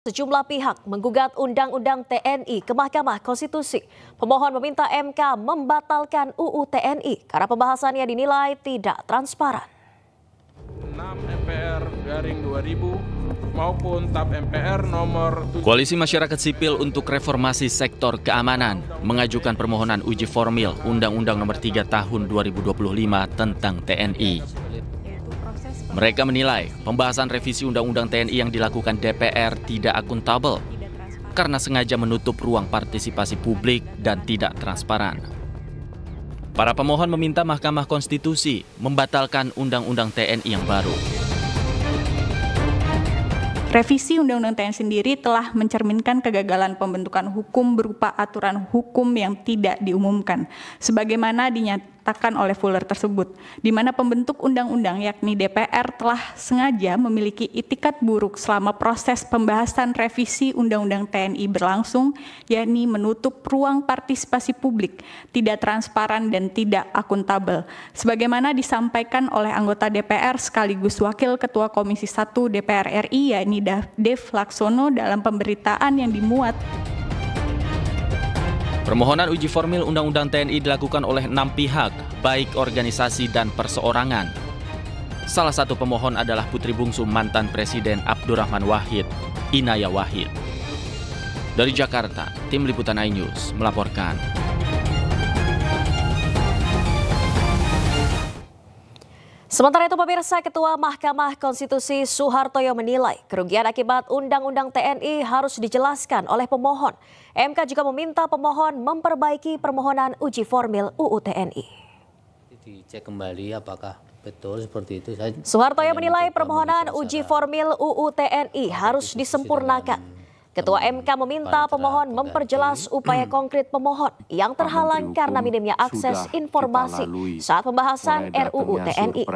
Sejumlah pihak menggugat Undang-Undang TNI ke Mahkamah Konstitusi. Pemohon meminta MK membatalkan UU TNI karena pembahasannya dinilai tidak transparan. 6 MPR garing 2000 maupun TAP MPR nomor 7. Koalisi Masyarakat Sipil untuk Reformasi Sektor Keamanan mengajukan permohonan uji formil Undang-Undang Nomor 3 Tahun 2025 tentang TNI. Mereka menilai pembahasan revisi Undang-Undang TNI yang dilakukan DPR tidak akuntabel karena sengaja menutup ruang partisipasi publik dan tidak transparan. Para pemohon meminta Mahkamah Konstitusi membatalkan Undang-Undang TNI yang baru. Revisi Undang-Undang TNI sendiri telah mencerminkan kegagalan pembentukan hukum berupa aturan hukum yang tidak diumumkan, sebagaimana dinyatakan oleh Fuller tersebut, di mana pembentuk undang-undang yakni DPR telah sengaja memiliki itikat buruk selama proses pembahasan revisi Undang-Undang TNI berlangsung, yakni menutup ruang partisipasi publik, tidak transparan dan tidak akuntabel, sebagaimana disampaikan oleh anggota DPR sekaligus Wakil Ketua Komisi 1 DPR RI, yakni Dev Laksono dalam pemberitaan yang dimuat. Permohonan uji formil Undang-Undang TNI dilakukan oleh 6 pihak, baik organisasi dan perseorangan. Salah satu pemohon adalah putri bungsu mantan Presiden Abdurrahman Wahid, Inaya Wahid. Dari Jakarta, Tim Liputan iNews melaporkan. Sementara itu pemirsa, Ketua Mahkamah Konstitusi Soehartoyo menilai kerugian akibat Undang-Undang TNI harus dijelaskan oleh pemohon. MK juga meminta pemohon memperbaiki permohonan uji formil UU TNI. Dicek kembali apakah betul seperti itu. Soehartoyo menilai permohonan uji formil UU TNI harus disempurnakan. Ketua MK meminta pemohon memperjelas upaya konkret pemohon yang terhalang karena minimnya akses informasi saat pembahasan RUU TNI.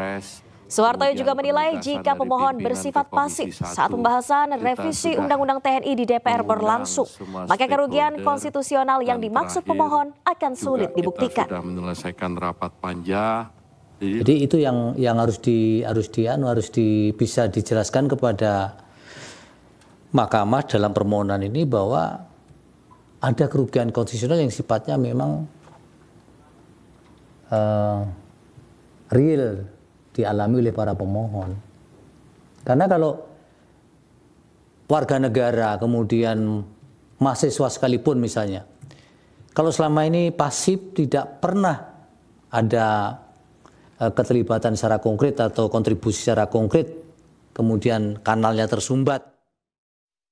Soehartoyo juga menilai jika pemohon bersifat pasif saat pembahasan revisi Undang-Undang TNI di DPR berlangsung, maka kerugian konstitusional yang dimaksud pemohon akan sulit dibuktikan. Sudah menyelesaikan rapat panja. Jadi itu yang harus bisa dijelaskan kepada Mahkamah dalam permohonan ini bahwa ada kerugian konstitusional yang sifatnya memang real dialami oleh para pemohon. Karena kalau warga negara kemudian mahasiswa sekalipun misalnya, kalau selama ini pasif tidak pernah ada keterlibatan secara konkret atau kontribusi secara konkret, kemudian kanalnya tersumbat,